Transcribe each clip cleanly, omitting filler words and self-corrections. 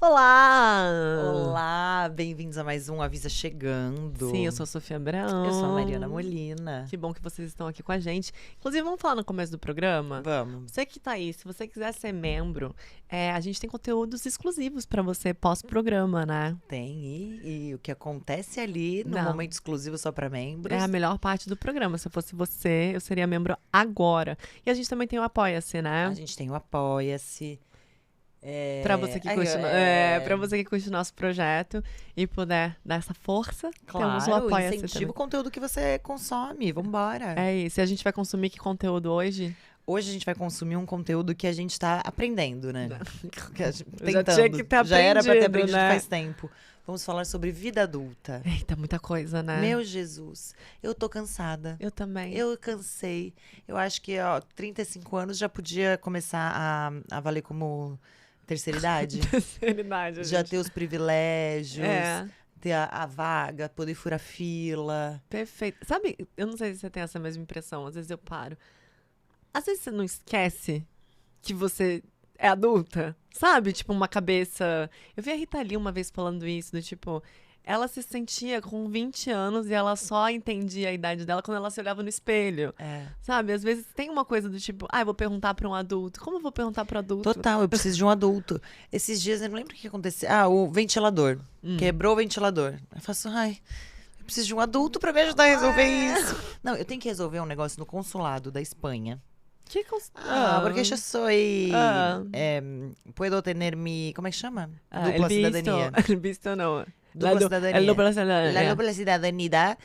Olá! Olá, bem-vindos a mais um Avisa Chegando. Sim, eu sou a Sofia Abrão. Eu sou a Mariana Molina. Que bom que vocês estão aqui com a gente. Inclusive, vamos falar no começo do programa? Vamos. Você que tá aí, se você quiser ser membro, a gente tem conteúdos exclusivos pra você pós-programa, né? Tem, e o que acontece ali no Não. momento exclusivo só pra membros. É a melhor parte do programa. Se eu fosse você, eu seria membro agora. E a gente também tem o Apoia-se, né? A gente tem o Apoia-se. Pra você que curte, pra você que curte o nosso projeto e puder dar essa força, temos o Claro, Apoia-se incentiva também. o conteúdo que você consome. Vambora. É isso. E a gente vai consumir que conteúdo hoje? Hoje a gente vai consumir um conteúdo que a gente tá aprendendo, né? Que a gente- Eu já Tentando. tinha que ter Já era pra ter aprendido, aprendido né? faz tempo. Vamos falar sobre vida adulta. Eita, muita coisa, né? Meu Jesus, eu tô cansada. Eu também. Eu cansei. Eu acho que, 35 anos já podia começar a valer como terceira idade. Sinceridade, Já gente. ter os privilégios, É, ter a vaga, poder furar fila. perfeito. Sabe, eu não sei se você tem essa mesma impressão, às vezes eu paro. Às vezes você não esquece que você é adulta, sabe? Tipo, uma cabeça... Eu vi a Rita Lee uma vez falando isso, do tipo... Ela se sentia com 20 anos e ela só entendia a idade dela quando ela se olhava no espelho. É. Sabe? Às vezes tem uma coisa do tipo, eu vou perguntar pra um adulto. Como eu vou perguntar pro adulto? Total, eu preciso de um adulto. Esses dias, eu não lembro o que aconteceu. O ventilador. Quebrou o ventilador. Eu faço, eu preciso de um adulto pra me ajudar a resolver isso. Não, eu tenho que resolver um negócio no consulado da Espanha. Que Porque eu soy... Ah. Puedo tener mi... Como é que chama? el Dupla visto, cidadania. el visto não. Dupla cidadania. El dupla cidadania. La dupla cidadania.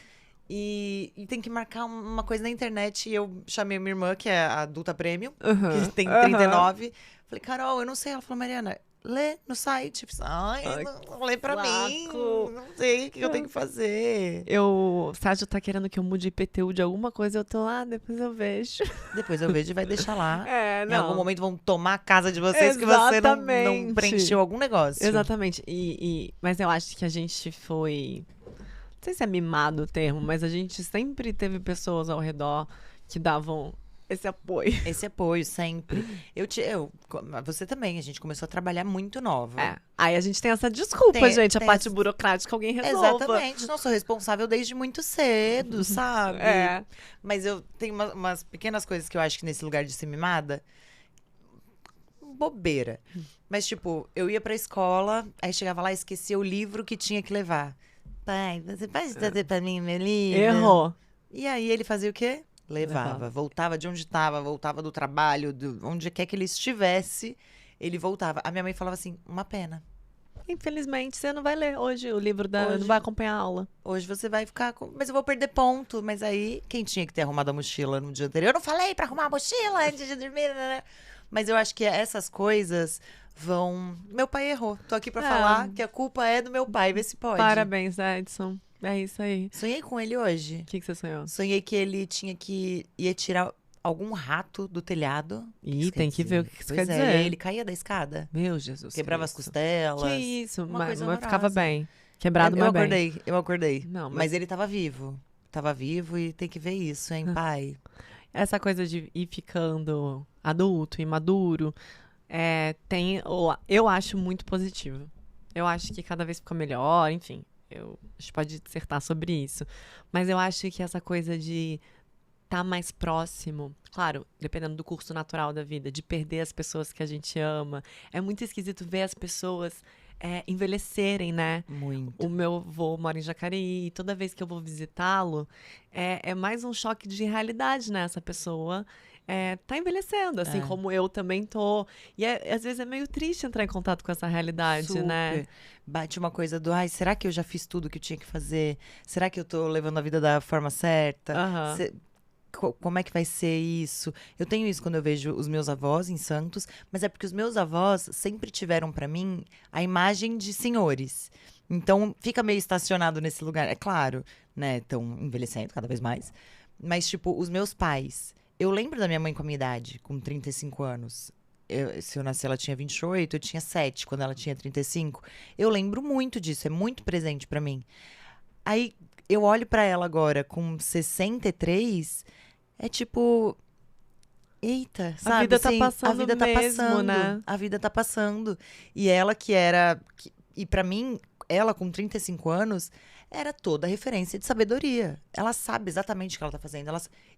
E tem que marcar uma coisa na internet. E eu chamei minha irmã, que é a adulta premium, que tem 39. Falei, Carol, eu não sei. Ela falou, Mariana, lê no site. Eu falei, não lê pra mim. saco. Não sei o que eu tenho que fazer. O Sérgio tá querendo que eu mude IPTU de alguma coisa, eu tô lá, depois eu vejo. Depois eu vejo e vai deixar lá. É, Em algum momento vão tomar a casa de vocês que você não Exatamente. preencheu algum negócio. Exatamente. Mas eu acho que a gente foi... Não sei se é mimado o termo, mas a gente sempre teve pessoas ao redor que davam esse apoio. Esse apoio, sempre. Você também, a gente começou a trabalhar muito nova. É. Aí a gente tem essa desculpa, Tem- gente. A tem parte essa- burocrática alguém resolva. Exatamente, não sou responsável desde muito cedo, sabe? É. Mas eu tenho umas pequenas coisas que eu acho que nesse lugar de ser mimada, bobeira. Mas, tipo, eu ia pra escola, aí chegava lá e esquecia o livro que tinha que levar. Pai, você pode trazer pra mim meu livro? Errou. E aí ele fazia o quê? Levava. Levava. Voltava de onde estava, voltava do trabalho, onde quer que ele estivesse, ele voltava. A minha mãe falava assim, uma pena. Infelizmente, você não vai ler hoje o livro Hoje. não vai acompanhar a aula. Hoje você vai ficar com... Mas eu vou perder ponto. Mas aí, quem tinha que ter arrumado a mochila no dia anterior? Eu não falei pra arrumar a mochila antes de dormir, né? Mas eu acho que essas coisas vão... Meu pai errou. Tô aqui pra falar que a culpa é do meu pai. Vê se pode. Parabéns, Edson. É isso aí. Sonhei com ele hoje. O que você sonhou? Sonhei que ele ia tirar algum rato do telhado. Ih, tem que ver o que isso Pois quer é, dizer. ele caía da escada. Meu Jesus Quebrava as Cristo. costelas. Que isso, Uma mas coisa ficava horrorosa. bem. Quebrado, eu mas bem. eu acordei. Não, Mas ele tava vivo. Tava vivo e tem que ver isso, hein, pai? Essa coisa de ir ficando adulto, imaduro, eu acho muito positivo. Eu acho que cada vez fica melhor, enfim. A gente pode dissertar sobre isso. Mas eu acho que essa coisa de estar mais próximo, claro, dependendo do curso natural da vida, de perder as pessoas que a gente ama. É muito esquisito ver as pessoas envelhecerem, né? Muito. O meu avô mora em Jacareí, e toda vez que eu vou visitá-lo, é mais um choque de realidade, né? Essa pessoa tá envelhecendo, assim como eu também tô. E às vezes é meio triste entrar em contato com essa realidade, né? Bate uma coisa do, será que eu já fiz tudo que eu tinha que fazer? Será que eu tô levando a vida da forma certa? Aham. Como é que vai ser isso? Eu tenho isso quando eu vejo os meus avós em Santos, mas é porque os meus avós sempre tiveram pra mim a imagem de senhores. Então, fica meio estacionado nesse lugar. É claro, né? Estão envelhecendo cada vez mais. Mas, tipo, os meus pais... Eu lembro da minha mãe com a minha idade, com 35 anos. Se eu nasci, ela tinha 28, eu tinha 7 quando ela tinha 35. Eu lembro muito disso, é muito presente pra mim. Aí, eu olho pra ela agora com 63, é tipo... eita, sabe? A vida tá assim, passando a vida tá mesmo, passando, né? a vida tá passando. E ela que era, e pra mim, ela com 35 anos, era toda referência de sabedoria. Ela sabe exatamente o que ela tá fazendo.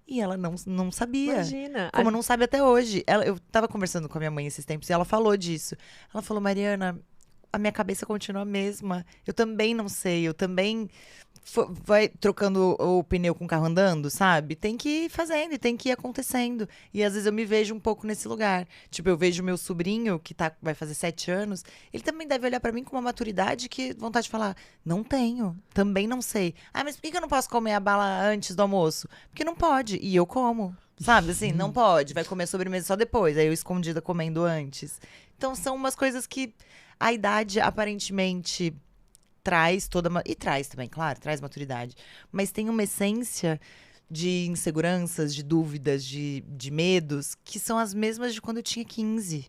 E ela não sabia. Imagina. Como não sabe até hoje. Eu tava conversando com a minha mãe esses tempos e ela falou disso. Ela falou, Mariana, a minha cabeça continua a mesma. Eu também não sei, eu também vai trocando o pneu com o carro andando, sabe? Tem que ir fazendo e tem que ir acontecendo. E às vezes eu me vejo um pouco nesse lugar. Tipo, eu vejo meu sobrinho, que vai fazer 7 anos, ele também deve olhar pra mim com uma maturidade que vontade de falar, não tenho, também não sei. Ah, mas por que eu não posso comer a bala antes do almoço? Porque não pode, e eu como. Sabe, assim, não pode, vai comer a sobremesa só depois, aí eu escondida comendo antes. Então são umas coisas que a idade aparentemente traz e traz também, claro, traz maturidade. Mas tem uma essência de inseguranças, de dúvidas, de medos, que são as mesmas de quando eu tinha 15.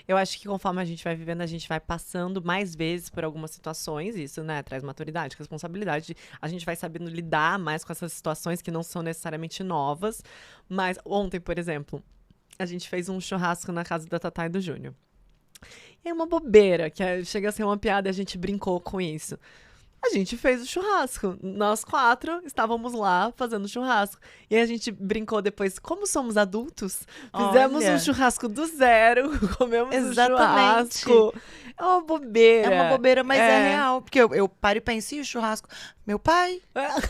Eu acho que conforme a gente vai vivendo, a gente vai passando mais vezes por algumas situações, isso, né, traz maturidade, responsabilidade, a gente vai sabendo lidar mais com essas situações que não são necessariamente novas, mas ontem, por exemplo, a gente fez um churrasco na casa da Tatá e do Júnior. E é uma bobeira, chega a ser uma piada e a gente brincou com isso. A gente fez o churrasco. Nós 4 estávamos lá fazendo churrasco. E a gente brincou depois, como somos adultos, fizemos um churrasco do zero, comemos um churrasco. É uma bobeira. É uma bobeira, mas é real. Porque eu paro e penso, e o churrasco? Meu pai?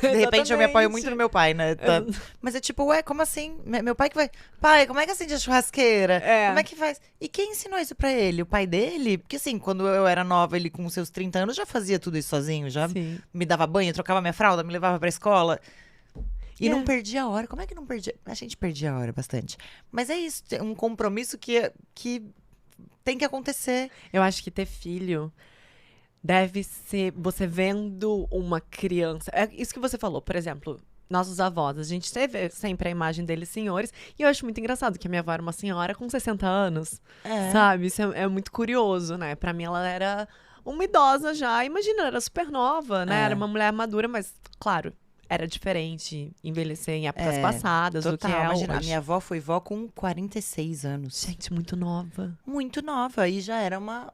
De repente eu me apoio muito no meu pai, né? Tá. Mas é tipo, ué, como assim? Meu pai que vai... Pai, como é que acende a churrasqueira? Como é que faz? E quem ensinou isso pra ele? O pai dele? Porque assim, quando eu era nova, ele com seus 30 anos já fazia tudo isso sozinho, já me dava banho, trocava minha fralda, me levava pra escola. E não perdia a hora. Como é que não perdia? A gente perdia a hora bastante. Mas é isso, é um compromisso que tem que acontecer. Eu acho que ter filho deve ser você vendo uma criança. É isso que você falou, por exemplo, nossos avós. A gente teve sempre a imagem deles senhores. E eu acho muito engraçado que a minha avó era uma senhora com 60 anos. Sabe? Isso é muito curioso, né? Pra mim, ela era uma idosa já. Imagina, ela era super nova, né? Era uma mulher madura, mas, claro, era diferente envelhecer em épocas passadas total, do que é imagina, hoje. A minha avó foi vó com 46 anos. Gente, muito nova. Muito nova. E já era uma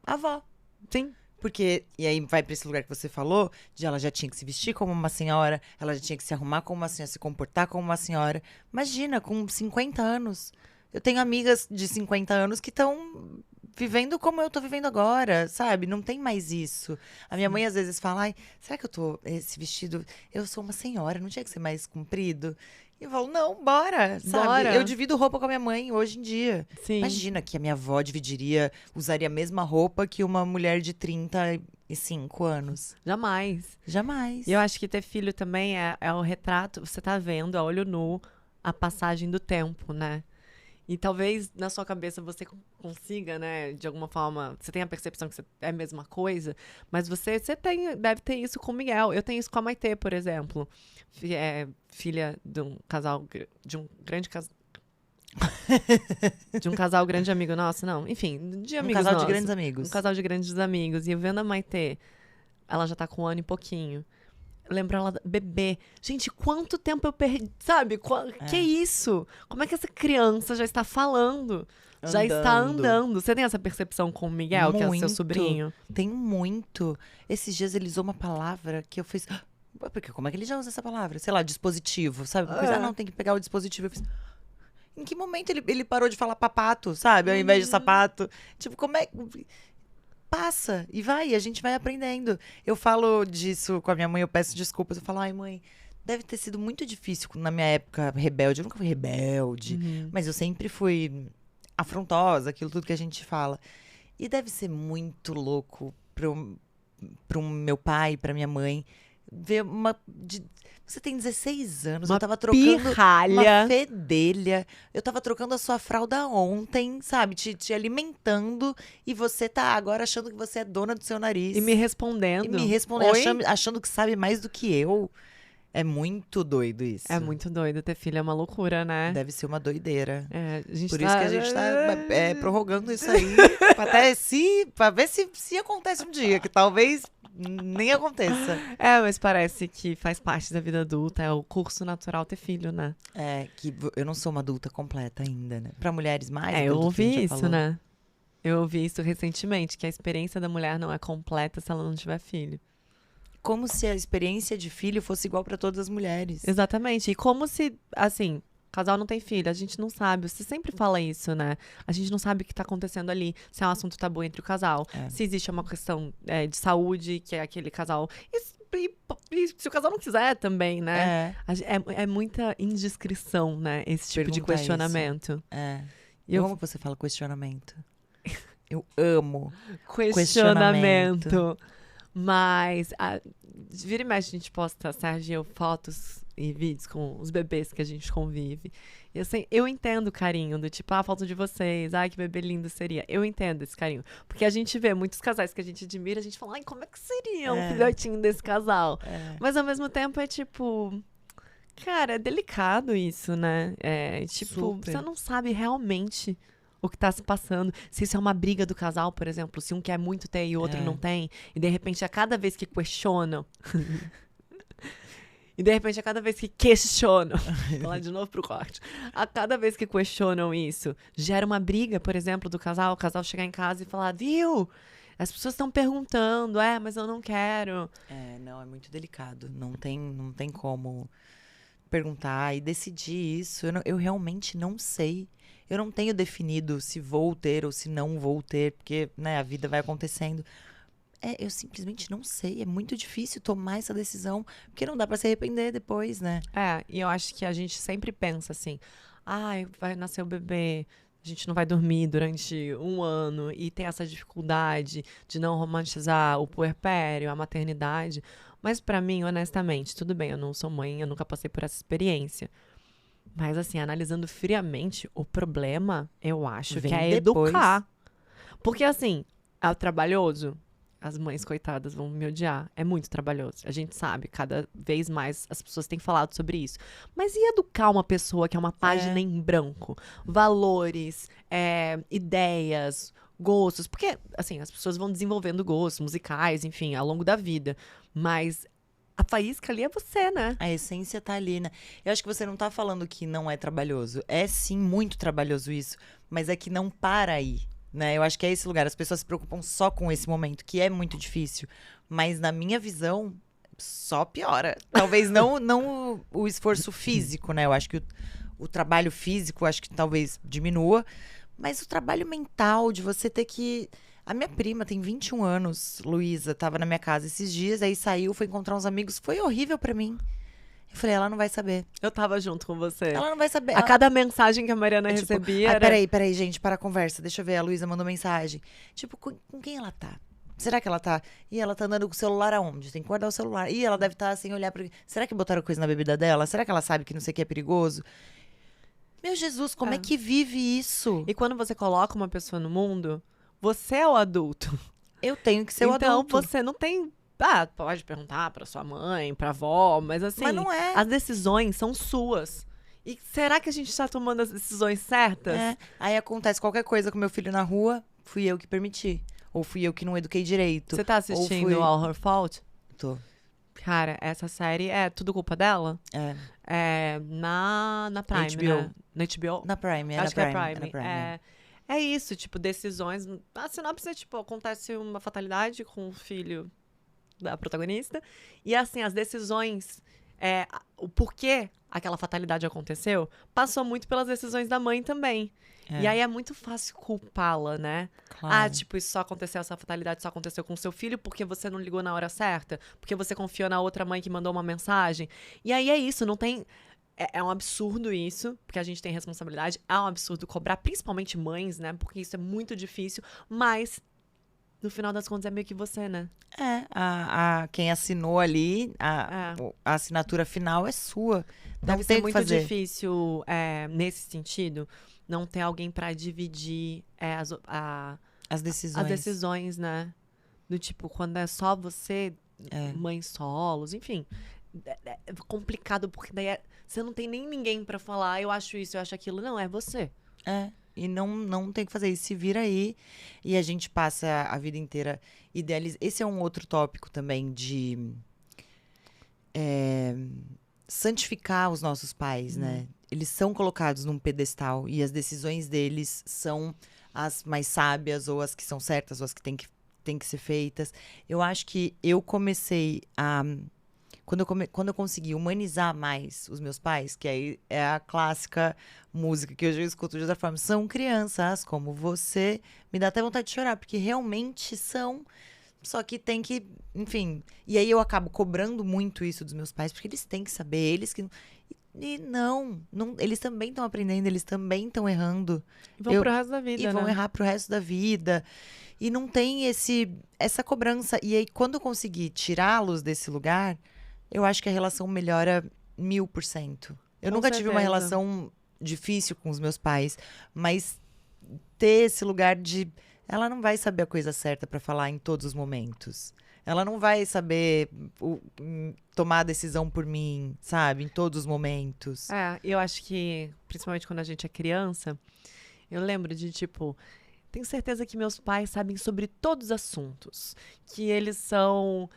avó. Sim. Porque, e aí vai pra esse lugar que você falou, de ela já tinha que se vestir como uma senhora, ela já tinha que se arrumar como uma senhora, se comportar como uma senhora. Imagina, com 50 anos. Eu tenho amigas de 50 anos que estão vivendo como eu tô vivendo agora, sabe? Não tem mais isso. A minha mãe às vezes fala, ai, será que esse vestido, eu sou uma senhora, não tinha que ser mais comprido? E eu falo, não, bora, sabe? Bora. Eu divido roupa com a minha mãe hoje em dia. Sim. Imagina que a minha avó usaria a mesma roupa que uma mulher de 35 anos. Jamais. Jamais. E eu acho que ter filho também é o retrato, você tá vendo a olho nu a passagem do tempo, né? E talvez na sua cabeça você consiga, né, de alguma forma, você tem a percepção que é a mesma coisa, mas você deve ter isso com o Miguel. Eu tenho isso com a Maitê, por exemplo. Filha de um casal, de um grande casal. De um casal grande amigo nosso, não. Enfim, de amigos casal nossos. de grandes amigos. Um casal de grandes amigos. E eu vendo a Maitê, ela já tá com 1 ano e pouquinho. Lembro ela bebê. Gente, quanto tempo eu perdi, sabe? Que isso? Como é que essa criança já está falando? Já está andando. Você tem essa percepção com o Miguel, que é o seu sobrinho? Tem muito. Esses dias ele usou uma palavra que eu fiz... Porque como é que ele já usa essa palavra? Sei lá, dispositivo, sabe? Não, tem que pegar o dispositivo. Eu fiz... Em que momento ele parou de falar papato, sabe? Ao invés de sapato. Tipo, como é... Passa e vai, a gente vai aprendendo. Eu falo disso com a minha mãe, eu peço desculpas. Eu falo, ai mãe, deve ter sido muito difícil na minha época rebelde. Eu nunca fui rebelde, mas eu sempre fui afrontosa, aquilo tudo que a gente fala. E deve ser muito louco pro meu pai, pra minha mãe, ver você tem 16 anos, eu tava trocando uma fedelha. Eu tava trocando a sua fralda ontem, sabe? Te alimentando. E você tá agora achando que você é dona do seu nariz. E me respondendo. Achando que sabe mais do que eu. É muito doido isso. É muito doido. Ter filho é uma loucura, né? Deve ser uma doideira. Por isso que a gente tá prorrogando isso aí. Pra ver se acontece um dia. Que talvez nem aconteça. Mas parece que faz parte da vida adulta, é o curso natural ter filho, né? Que eu não sou uma adulta completa ainda, né? Pra mulheres mais Eu adultas, que a gente ouvi já isso, falou. né? Eu ouvi isso recentemente, que a experiência da mulher não é completa se ela não tiver filho. Como se a experiência de filho fosse igual pra todas as mulheres. Exatamente. E como se, assim, casal não tem filho, a gente não sabe. Você sempre fala isso, né? A gente não sabe o que tá acontecendo ali. Se é um assunto tabu entre o casal. Se existe uma questão de saúde, que é aquele casal. E se o casal não quiser também, né? É muita indiscrição, né? Esse tipo de Perguntar questionamento. Eu amo que você fala questionamento. Eu amo. Questionamento. Mas, vira e mexe, a gente posta, Sérgio, fotos e vídeos com os bebês que a gente convive. E assim, eu entendo o carinho do tipo, foto de vocês, ai, que bebê lindo seria. Eu entendo esse carinho. Porque a gente vê muitos casais que a gente admira, a gente fala, ai, como é que seria um filhotinho desse casal? Mas ao mesmo tempo é tipo. Cara, é delicado isso, né? Super. Você não sabe realmente o que tá se passando. Se isso é uma briga do casal, por exemplo, se um quer muito ter e o outro não tem, e de repente a cada vez que questionam. E de repente a cada vez que questionam. Vou falar de novo pro corte. A cada vez que questionam isso, gera uma briga, por exemplo, do casal, o casal chegar em casa e falar, viu? As pessoas estão perguntando, mas eu não quero. Não, é muito delicado. Não tem como perguntar e decidir isso. Eu realmente não sei. Eu não tenho definido se vou ter ou se não vou ter, porque, né, a vida vai acontecendo. Eu simplesmente não sei. É muito difícil tomar essa decisão, porque não dá pra se arrepender depois, né? E eu acho que a gente sempre pensa assim, vai nascer o bebê, a gente não vai dormir durante um ano e tem essa dificuldade de não romantizar o puerpério, a maternidade. Mas pra mim, honestamente, tudo bem, eu não sou mãe, eu nunca passei por essa experiência. Mas, assim, analisando friamente, o problema, eu acho Vem que é depois. educar. Porque, assim, é trabalhoso. As mães, coitadas, vão me odiar. É muito trabalhoso. A gente sabe, cada vez mais as pessoas têm falado sobre isso. Mas e educar uma pessoa que é uma página em branco? Valores, ideias, gostos. Porque, assim, as pessoas vão desenvolvendo gostos musicais, enfim, ao longo da vida. Mas a faísca ali é você, né? A essência tá ali, né? Eu acho que você não tá falando que não é trabalhoso. É sim muito trabalhoso isso, mas é que não para aí, né? Eu acho que é esse lugar. As pessoas se preocupam só com esse momento, que é muito difícil. Mas na minha visão, só piora. Talvez não o esforço físico, né? Eu acho que o trabalho físico, acho que talvez diminua. Mas o trabalho mental, de você ter que... A minha prima tem 21 anos, Luísa, tava na minha casa esses dias, aí saiu, foi encontrar uns amigos. Foi horrível pra mim. Eu falei, ela não vai saber. Eu tava junto com você. Ela não vai saber. A cada mensagem que a Mariana recebia era... Peraí, gente, para a conversa. Deixa eu ver, a Luísa mandou mensagem. Tipo, com quem ela tá? Será que ela tá... Ih, ela tá andando com o celular aonde? Tem que guardar o celular. Ih, ela deve estar sem olhar pra... Será que botaram coisa na bebida dela? Será que ela sabe que não sei o que é perigoso? Meu Jesus, como é que vive isso? E quando você coloca uma pessoa no mundo, você é o adulto. Eu tenho que ser o adulto. Então, você não tem... pode perguntar pra sua mãe, pra avó, mas assim... Mas não é. As decisões são suas. E será que a gente tá tomando as decisões certas? Aí acontece qualquer coisa com meu filho na rua, fui eu que permiti. Ou fui eu que não eduquei direito. Você tá assistindo All Her Fault? Tô. Cara, essa série é tudo culpa dela? É na Prime, HBO. né? Na HBO? Na Prime, Acho que é Prime. na Prime. É isso, tipo, decisões... A sinopse é, tipo, acontece uma fatalidade com o filho da protagonista. E, assim, as decisões... o porquê aquela fatalidade aconteceu passou muito pelas decisões da mãe também. E aí é muito fácil culpá-la, né? Claro. Tipo, isso só aconteceu, essa fatalidade só aconteceu com seu filho porque você não ligou na hora certa, porque você confiou na outra mãe que mandou uma mensagem. E aí é isso, não tem... É um absurdo isso, porque a gente tem responsabilidade. É um absurdo cobrar, principalmente mães, né? Porque isso é muito difícil, mas... No final das contas, é meio que você, né? Quem assinou ali, a assinatura final é sua. Não Deve tem ser o que muito fazer. difícil, nesse sentido, não ter alguém pra dividir As decisões. as decisões, né? Do tipo, quando é só você, mães solos, enfim. É complicado, porque daí você não tem nem ninguém pra falar, eu acho isso, eu acho aquilo. Não, é você. e não tem o que fazer. E se vira aí, e a gente passa a vida inteira idealizando. Esse é um outro tópico também de santificar os nossos pais, né? Eles são colocados num pedestal e as decisões deles são as mais sábias, ou as que são certas, ou as que têm que ser feitas. Eu acho que eu comecei a... Quando eu consegui humanizar mais os meus pais, que aí é a clássica música que hoje eu escuto de outra forma, são crianças como você, me dá até vontade de chorar, porque realmente são, só que tem que, enfim. E aí eu acabo cobrando muito isso dos meus pais, porque eles têm que saber, eles que... E não, eles também estão aprendendo, eles também estão errando. Vão pro resto da vida, E vão né? errar pro resto da vida. E não tem essa cobrança. E aí, quando eu conseguir tirá-los desse lugar, eu acho que a relação melhora 1000%. Eu Com nunca tive uma certeza. relação difícil com os meus pais, mas ter esse lugar de... Ela não vai saber a coisa certa pra falar em todos os momentos. Ela não vai saber tomar a decisão por mim, sabe? Em todos os momentos. Eu acho que, principalmente quando a gente é criança, eu lembro de, tipo, tenho certeza que meus pais sabem sobre todos os assuntos. Que eles são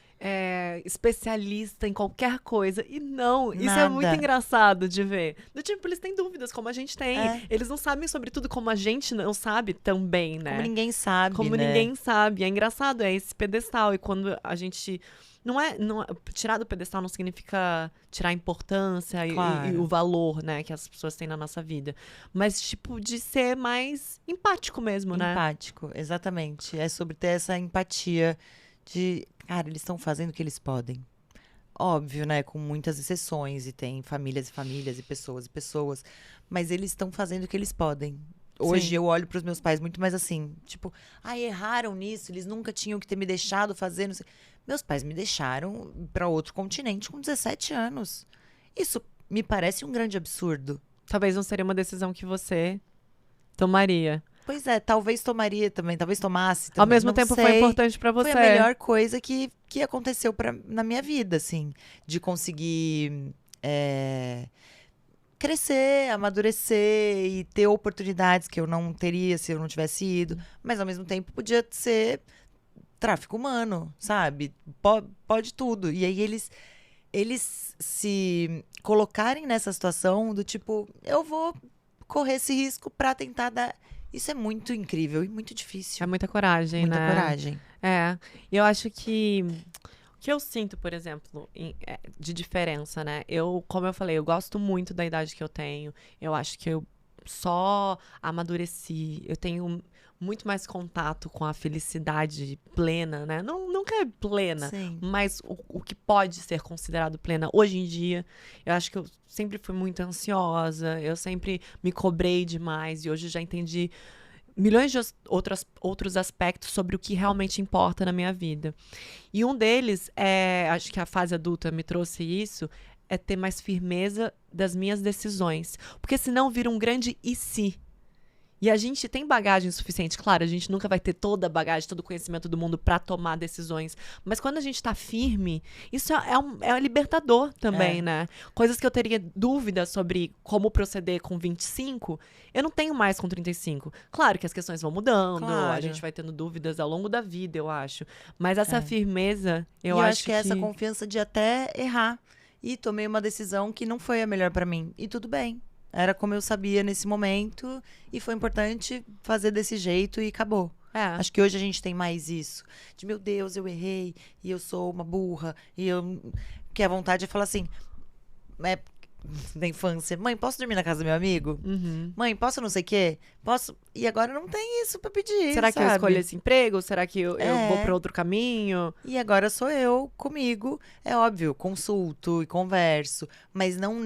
especialistas em qualquer coisa. E não, isso é muito Nada. engraçado de ver. Do tipo, eles têm dúvidas, como a gente tem. É. Eles não sabem sobre tudo como a gente não sabe também, né? Como ninguém sabe, Como né? ninguém sabe. É engraçado, é esse pedestal. E quando a gente... Não é, tirar do pedestal não significa tirar a importância e Claro. o valor, né, que as pessoas têm na nossa vida. Mas, tipo, de ser mais empático mesmo, né? Empático, exatamente. É sobre ter essa empatia de, cara, eles estão fazendo o que eles podem. Óbvio, né? Com muitas exceções, e tem famílias e famílias, e pessoas. Mas eles estão fazendo o que eles podem. Hoje Sim. eu olho pros meus pais muito mais assim, tipo, erraram nisso, eles nunca tinham que ter me deixado fazer, não sei. Meus pais me deixaram pra outro continente com 17 anos. Isso me parece um grande absurdo. Talvez não seria uma decisão que você tomaria. Pois é, talvez tomaria também, talvez tomasse também. Ao mesmo não tempo, sei. foi importante pra você. Foi a melhor coisa que aconteceu na minha vida, assim. De conseguir crescer, amadurecer e ter oportunidades que eu não teria se eu não tivesse ido. Mas, ao mesmo tempo, podia ser tráfico humano, sabe? Pode tudo. E aí, eles se colocarem nessa situação do tipo, eu vou correr esse risco pra tentar dar... Isso é muito incrível e muito difícil. É muita coragem, Muita né? coragem. E eu acho que o que eu sinto, por exemplo, de diferença, né? Como eu falei, eu gosto muito da idade que eu tenho. Eu acho que eu só amadureci. Eu tenho muito mais contato com a felicidade plena, né? Nunca é plena, Sim. mas o que pode ser considerado plena hoje em dia. Eu acho que eu sempre fui muito ansiosa, eu sempre me cobrei demais e hoje já entendi milhões de outros aspectos sobre o que realmente importa na minha vida. E um deles, acho que a fase adulta me trouxe isso, é ter mais firmeza das minhas decisões. Porque senão vira um grande e se. E a gente tem bagagem suficiente. Claro, a gente nunca vai ter toda a bagagem, todo o conhecimento do mundo pra tomar decisões. Mas quando a gente tá firme, isso é libertador também, né? Coisas que eu teria dúvidas sobre como proceder com 25, eu não tenho mais com 35. Claro que as questões vão mudando, Claro. a gente vai tendo dúvidas ao longo da vida, eu acho. Mas essa firmeza, eu acho que é essa confiança de até errar. E tomei uma decisão que não foi a melhor pra mim. E tudo bem. Era como eu sabia nesse momento. E foi importante fazer desse jeito e acabou. Acho que hoje a gente tem mais isso. De, meu Deus, eu errei. E eu sou uma burra. E eu... Que a vontade é falar assim... Da infância. Mãe, posso dormir na casa do meu amigo? Uhum. Mãe, posso não sei o quê? Posso... E agora não tem isso pra pedir, Será que eu sabe? escolho esse emprego? Será que eu vou pra outro caminho? E agora sou eu comigo. É óbvio, consulto e converso. Mas não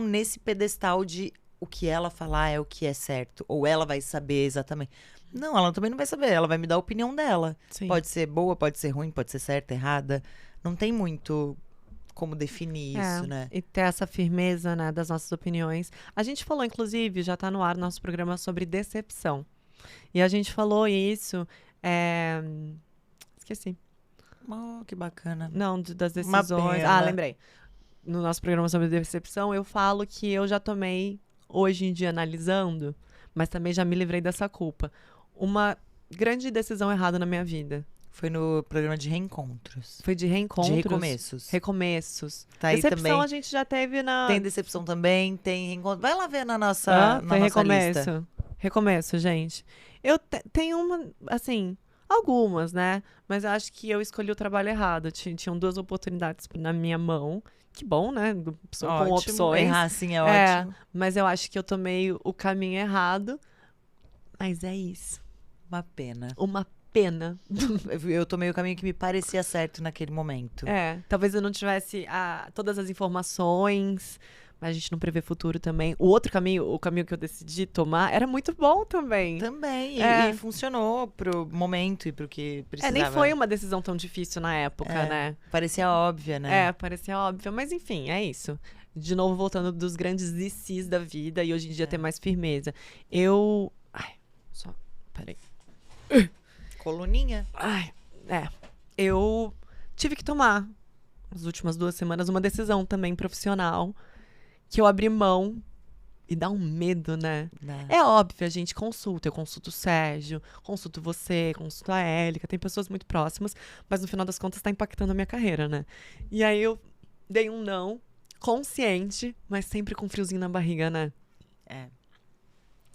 nesse pedestal de o que ela falar é o que é certo. Ou ela vai saber exatamente. Não, ela também não vai saber. Ela vai me dar a opinião dela. Sim. Pode ser boa, pode ser ruim, pode ser certa, errada. Não tem muito como definir isso, né? E ter essa firmeza, né, das nossas opiniões. A gente falou, inclusive, já tá no ar nosso programa sobre decepção. E a gente falou isso... Esqueci. Oh, que bacana. Não, das Uma decisões. pena. Lembrei. No nosso programa sobre decepção, eu falo que eu já tomei, hoje em dia, analisando, mas também já me livrei dessa culpa. Uma grande decisão errada na minha vida. Foi no programa de reencontros. Foi de reencontros. De recomeços. Recomeços. Tá aí Decepção também. a gente já teve na... Tem decepção também, tem reencontro. Vai lá ver na nossa, na foi nossa recomeço. lista. Recomeço, gente. Eu tenho uma, assim, algumas, né? Mas eu acho que eu escolhi o trabalho errado. Tinham 2 oportunidades na minha mão. Que bom, né? Com Ótimo. opções. Errar assim é ótimo. Mas eu acho que eu tomei o caminho errado. Mas é isso. Uma pena. Uma pena. Eu tomei o caminho que me parecia certo naquele momento. Talvez eu não tivesse todas as informações, mas a gente não prevê futuro também. O outro caminho, o caminho que eu decidi tomar, era muito bom também. Também. E funcionou pro momento e pro que precisava. Nem foi uma decisão tão difícil na época, né? Parecia óbvia, né? Parecia óbvio. Mas enfim, é isso. De novo, voltando dos grandes ICs da vida e hoje em dia ter mais firmeza. Peraí. Coluninha. Eu tive que tomar, nas últimas 2 semanas, uma decisão também profissional, que eu abri mão, e dá um medo, né? É óbvio, a gente consulta. Eu consulto o Sérgio, consulto você, consulto a Élica, tem pessoas muito próximas, mas no final das contas tá impactando a minha carreira, né? E aí eu dei um não, consciente, mas sempre com um friozinho na barriga, né?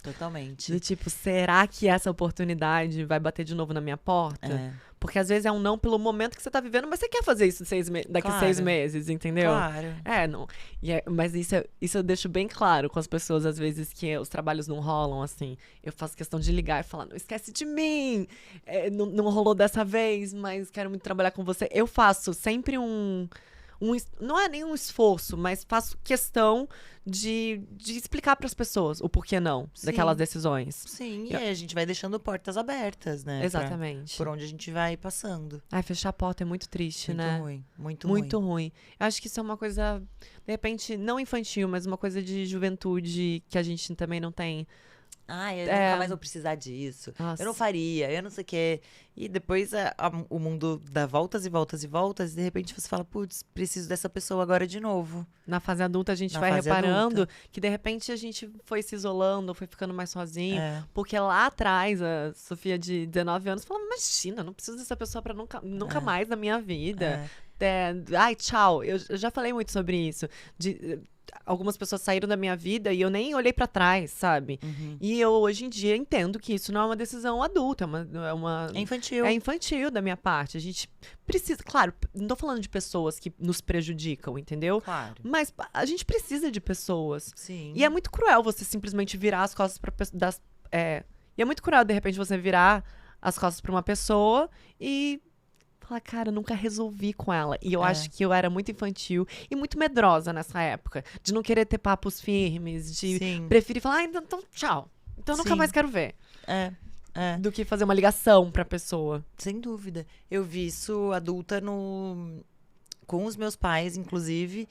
Totalmente. Do tipo, será que essa oportunidade vai bater de novo na minha porta? Porque às vezes é um não pelo momento que você tá vivendo, mas você quer fazer isso daqui a 6 meses, entendeu? Claro. Não. Mas isso eu deixo bem claro com as pessoas, às vezes, que os trabalhos não rolam, assim. Eu faço questão de ligar e falar, não esquece de mim! Não rolou dessa vez, mas quero muito trabalhar com você. Eu faço sempre não é nem um esforço, mas faço questão de explicar para as pessoas o porquê não daquelas decisões. Sim, e aí a gente vai deixando portas abertas, né? Exatamente. Por onde a gente vai passando. Fechar a porta é muito triste, muito né? Ruim, muito ruim. Eu acho que isso é uma coisa, de repente, não infantil, mas uma coisa de juventude que a gente também não tem. Eu nunca mais vou precisar disso. Nossa. Eu não faria, eu não sei o quê. E depois o mundo dá voltas e voltas e voltas. E de repente você fala, putz, preciso dessa pessoa agora de novo. Na fase adulta a gente vai reparando que de repente a gente foi se isolando, foi ficando mais sozinho. Porque lá atrás, a Sofia de 19 anos falou, imagina, não preciso dessa pessoa pra nunca mais na minha vida. Tchau. Eu já falei muito sobre isso. Algumas pessoas saíram da minha vida e eu nem olhei pra trás, sabe? E eu, hoje em dia, entendo que isso não é uma decisão adulta, é infantil. É infantil da minha parte. A gente precisa... Claro, não tô falando de pessoas que nos prejudicam, entendeu? Claro. Mas a gente precisa de pessoas. Sim. E é muito cruel você simplesmente virar as costas pra pessoa... E é muito cruel, de repente, você virar as costas pra uma pessoa e... falar, cara, eu nunca resolvi com ela. E eu acho que eu era muito infantil e muito medrosa nessa época. De não querer ter papos firmes, de preferir falar, então tchau. Então eu nunca mais quero ver. Do que fazer uma ligação pra pessoa. Sem dúvida. Eu vi isso adulta com os meus pais, inclusive,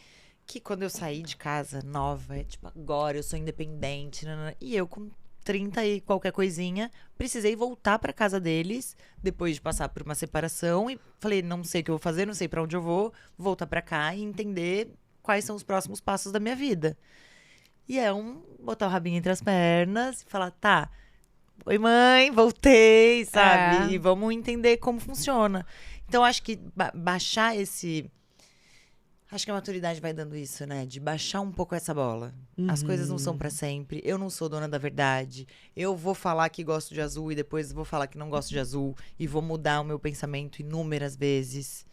que quando eu saí de casa nova, tipo, agora eu sou independente. E eu com 30 e qualquer coisinha, precisei voltar pra casa deles, depois de passar por uma separação, e falei, não sei o que eu vou fazer, não sei pra onde eu vou, voltar pra cá e entender quais são os próximos passos da minha vida. E botar o rabinho entre as pernas e falar, tá, oi mãe, voltei, sabe? E vamos entender como funciona. Então, acho que baixar esse... Acho que a maturidade vai dando isso, né? De baixar um pouco essa bola. As coisas não são pra sempre. Eu não sou dona da verdade. Eu vou falar que gosto de azul e depois vou falar que não gosto de azul. E vou mudar o meu pensamento inúmeras vezes.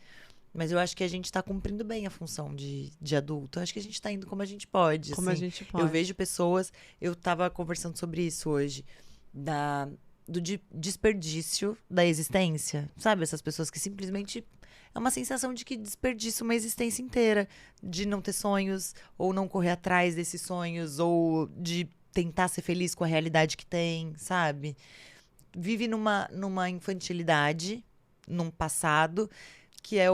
Mas eu acho que a gente tá cumprindo bem a função de adulto. Eu acho que a gente tá indo como a gente pode. Como a gente pode. Eu vejo pessoas... Eu tava conversando sobre isso hoje. Do desperdício da existência. Sabe? Essas pessoas que simplesmente... É uma sensação de que desperdiça uma existência inteira. De não ter sonhos, ou não correr atrás desses sonhos, ou de tentar ser feliz com a realidade que tem, sabe? Vive numa infantilidade, num passado, que é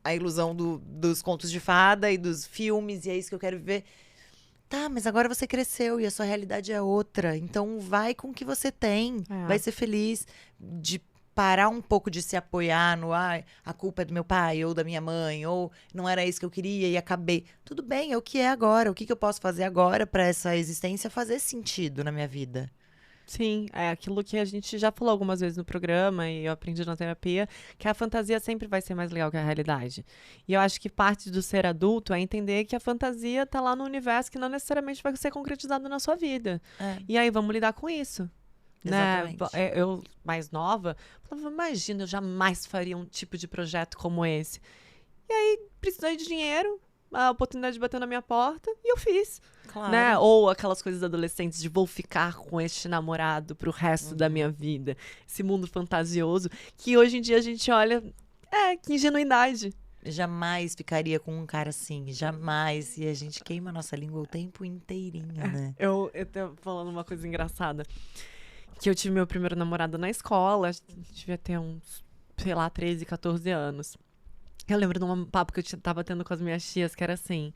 a ilusão dos contos de fada e dos filmes, e é isso que eu quero viver. Tá, mas agora você cresceu e a sua realidade é outra. Então vai com o que você tem. Vai ser feliz. De parar um pouco de se apoiar no a culpa é do meu pai ou da minha mãe, ou não era isso que eu queria e acabei. Tudo bem, é o que é agora. O que eu posso fazer agora para essa existência fazer sentido na minha vida? Sim, é aquilo que a gente já falou algumas vezes no programa e eu aprendi na terapia, que a fantasia sempre vai ser mais legal que a realidade. E eu acho que parte do ser adulto é entender que a fantasia tá lá no universo que não necessariamente vai ser concretizado na sua vida. E aí vamos lidar com isso. Né? Exatamente. Eu, mais nova, falava, imagina, eu jamais faria um tipo de projeto como esse. E aí, precisei de dinheiro, a oportunidade bateu na minha porta e eu fiz. Claro. Né? Ou aquelas coisas adolescentes de vou ficar com este namorado pro resto da minha vida. Esse mundo fantasioso que hoje em dia a gente olha, que ingenuidade. Jamais ficaria com um cara assim, jamais. E a gente queima a nossa língua o tempo inteirinho, né? Eu tô falando uma coisa engraçada. Que eu tive meu primeiro namorado na escola, devia ter uns, sei lá, 13, 14 anos. Eu lembro de um papo que eu tava tendo com as minhas tias, que era assim,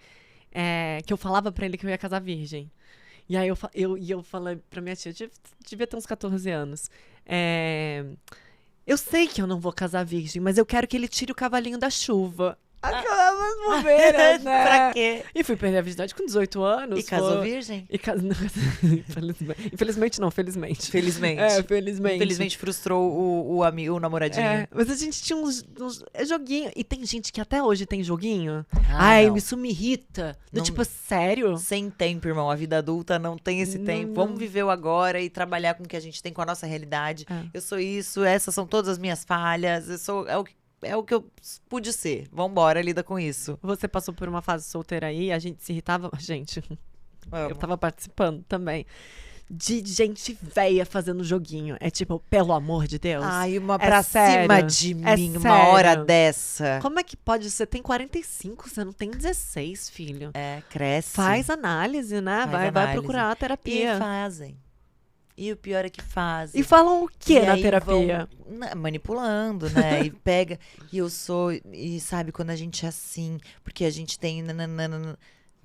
que eu falava pra ele que eu ia casar virgem. E aí eu falei pra minha tia, eu devia ter uns 14 anos. Eu sei que eu não vou casar virgem, mas eu quero que ele tire o cavalinho da chuva. Aquelas bobeiras, né? Pra quê? E fui perder a virgindade com 18 anos. E casou virgem? Infelizmente não, felizmente. Felizmente. Felizmente. Infelizmente frustrou o amigo, o namoradinho. Mas a gente tinha uns joguinho. E tem gente que até hoje tem joguinho. Não. Isso me irrita. Não. Tipo, sério? Sem tempo, irmão. A vida adulta não tem esse tempo. Vamos viver o agora e trabalhar com o que a gente tem, com a nossa realidade. Eu sou isso, essas são todas as minhas falhas. É o que eu pude ser. Vambora, lida com isso. Você passou por uma fase solteira aí, a gente se irritava. Gente, eu tava participando também. De gente véia fazendo joguinho. É tipo, pelo amor de Deus. Ai, uma pra cima de mim, uma hora dessa. Como é que pode? Você tem 45, você não tem 16, filho. Cresce. Faz análise, né? Vai procurar a terapia. E fazem. E o pior é que fazem. E falam o que na terapia? Manipulando, né? E pega. E eu sou. E sabe, quando a gente é assim, porque a gente tem.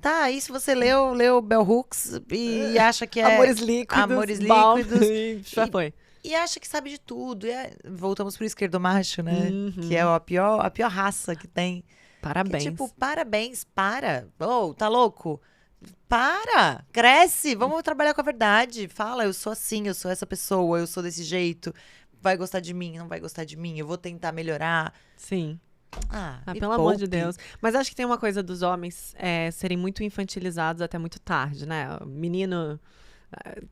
Tá, aí se você leu Bell Hooks e acha que é. Amores líquidos. E já foi. E acha que sabe de tudo. Voltamos pro esquerdo macho, né? Que é a pior raça que tem. Parabéns. Que, tipo, parabéns, para. Tá louco? Para, cresce, vamos trabalhar com a verdade. Fala, eu sou assim, eu sou essa pessoa, eu sou desse jeito. Vai gostar de mim, não vai gostar de mim, eu vou tentar melhorar. Sim. Pelo amor de Deus. Mas acho que tem uma coisa dos homens serem muito infantilizados até muito tarde, né? O menino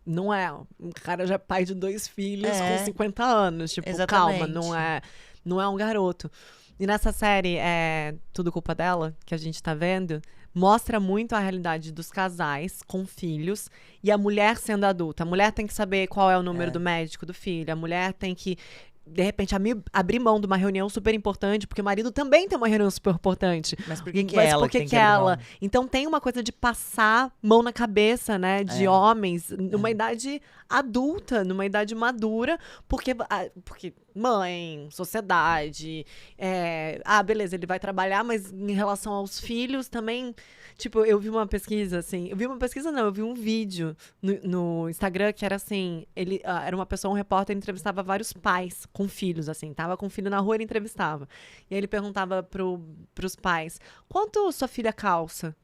não é. Um cara já é pai de 2 filhos com 50 anos. Tipo, exatamente. Calma, não é um garoto. E nessa série, Tudo Culpa Dela, que a gente tá vendo, mostra muito a realidade dos casais com filhos e a mulher sendo adulta. A mulher tem que saber qual é o número do médico do filho. A mulher tem que, de repente, abrir mão de uma reunião super importante, porque o marido também tem uma reunião super importante. Mas por que ela tem que abrir mão? Então tem uma coisa de passar mão na cabeça, né? De homens, numa idade adulta, numa idade madura, porque mãe, sociedade, beleza, ele vai trabalhar, mas em relação aos filhos também, tipo, eu vi uma pesquisa, assim, eu vi um vídeo no Instagram que era assim, ele era uma pessoa, um repórter, ele entrevistava vários pais com filhos, assim, tava com o filho na rua, ele entrevistava, e aí ele perguntava pros pais, quanto sua filha calça?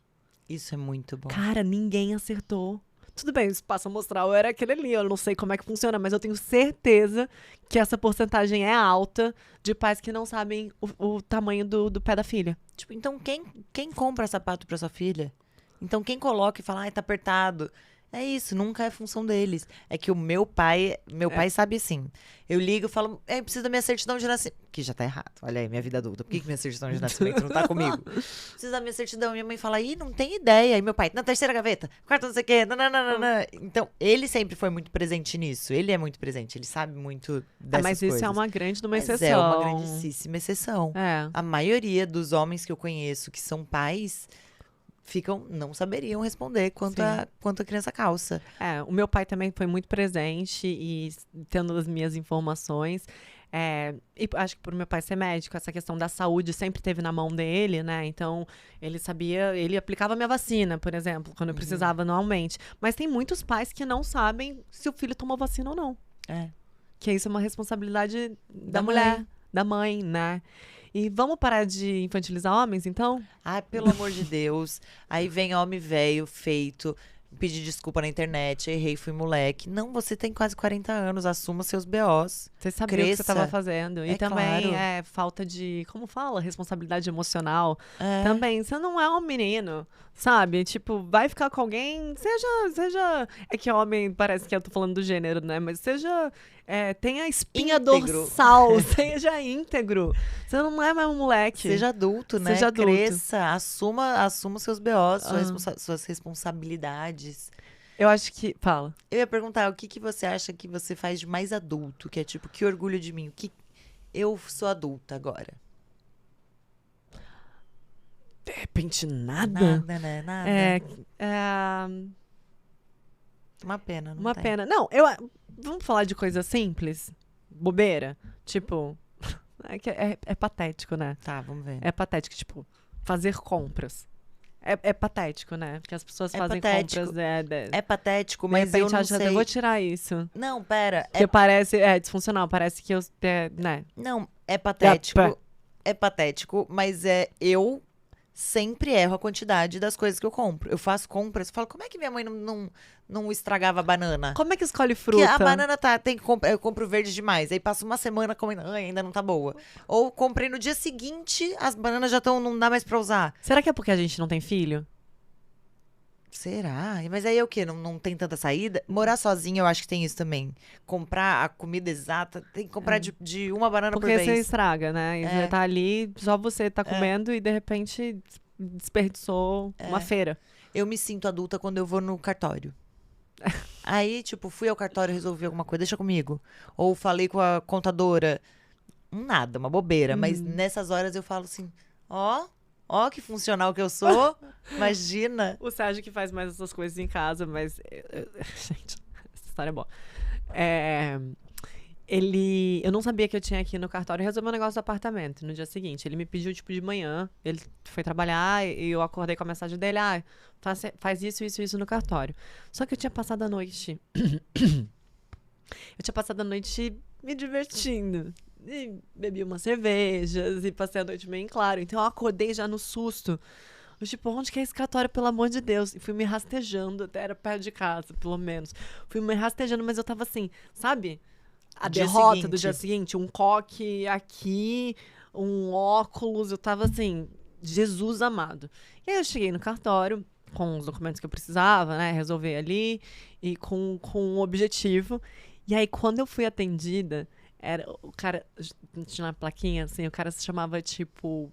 Isso é muito bom. Cara, ninguém acertou. Tudo bem, o espaço amostral era aquele ali, eu não sei como é que funciona, mas eu tenho certeza que essa porcentagem é alta de pais que não sabem o tamanho do pé da filha. Tipo, então quem compra sapato pra sua filha? Então quem coloca e fala, tá apertado? É isso, nunca é função deles. É que o meu pai sabe assim. Eu ligo e falo, preciso da minha certidão de nascimento. Que já tá errado. Olha aí, minha vida adulta. Por que minha certidão de nascimento não tá comigo? Preciso da minha certidão. Minha mãe fala, não tem ideia. E meu pai, na terceira gaveta, quarta não sei o quê. Nananana. Então, ele sempre foi muito presente nisso. Ele é muito presente, ele sabe muito dessas mas coisas. Isso é uma grande exceção. É uma grandíssima exceção. É. A maioria dos homens que eu conheço que são pais não saberiam responder quanto a criança calça. O meu pai também foi muito presente e tendo as minhas informações. E acho que por meu pai ser médico, essa questão da saúde sempre teve na mão dele, né? Então, ele sabia, ele aplicava a minha vacina, por exemplo, quando eu precisava anualmente. Mas tem muitos pais que não sabem se o filho tomou vacina ou não. Porque isso é uma responsabilidade da mulher, da mãe, né? E vamos parar de infantilizar homens, então? Ai, pelo amor de Deus. Aí vem homem velho, feito, pedir desculpa na internet, errei, fui moleque. Não, você tem quase 40 anos, assuma seus BOs. Você sabia o que você Cresça. estava fazendo. E É também claro. é falta de, como fala? Responsabilidade emocional. É. Também, você não é um menino, sabe? Tipo, vai ficar com alguém, seja... É que homem, parece que eu tô falando do gênero, né? Mas tenha espinha Íntegro. dorsal, seja íntegro. Você não é mais um moleque. Seja adulto, né? Seja adulto. Cresça, assuma seus BOs, Ah. suas responsabilidades. Eu acho que... Fala. Eu ia perguntar, o que que você acha que você faz de mais adulto? Que é tipo, que orgulho de mim. Que eu sou adulta agora. De repente, nada? Nada, né? Nada. É, Uma pena, não uma tem. pena. Não, vamos falar de coisa simples? Bobeira? Tipo... É patético, né? Tá, vamos ver. É patético, tipo, fazer compras. É patético, né? Porque as pessoas É fazem patético. compras. É patético, De mas eu repente, não acho que sei. eu vou tirar isso. Não, pera. Porque parece... É disfuncional. Parece que eu... né? Não, é patético. É patético, mas eu sempre erro a quantidade das coisas que eu compro. Eu faço compras e falo, como é que minha mãe não estragava a banana? Como é que escolhe Porque fruta? a banana tem que comprar, eu compro verde demais. Aí passo uma semana comendo, ai, ainda não tá boa. Ou comprei no dia seguinte, as bananas já estão, não dá mais pra usar. Será que é porque a gente não tem filho? Será? Mas aí é o quê? Não tem tanta saída? Morar sozinha, eu acho que tem isso também. Comprar a comida exata, tem que comprar de uma banana Porque por você vez. estraga, né? E você tá ali, só você tá comendo e de repente desperdiçou uma feira. Eu me sinto adulta quando eu vou no cartório. Aí, tipo, fui ao cartório, resolvi alguma coisa, deixa comigo. Ou falei com a contadora. Nada, uma bobeira. Mas nessas horas eu falo assim, ó que funcional que eu sou. Imagina. O Sérgio que faz mais essas coisas em casa, mas... Gente, essa história é boa. Eu não sabia que eu tinha aqui no cartório resolver um negócio do apartamento no dia seguinte. Ele me pediu, tipo, de manhã. Ele foi trabalhar e eu acordei com a mensagem dele. Faz isso no cartório. Só que eu tinha passado a noite... Eu tinha passado a noite me divertindo. E bebi umas cervejas e passei a noite meio em claro. Então eu acordei já no susto. Eu, tipo, onde que é esse cartório, pelo amor de Deus? E fui me rastejando, até era perto de casa, pelo menos. Fui me rastejando, mas eu tava assim, sabe? A Dia derrota seguinte. do dia seguinte, um coque aqui, um óculos, eu tava assim, Jesus amado. E aí eu cheguei no cartório, com os documentos que eu precisava, né, resolver ali, e com um objetivo. E aí, quando eu fui atendida, o cara, tinha uma plaquinha, assim, o cara se chamava, tipo,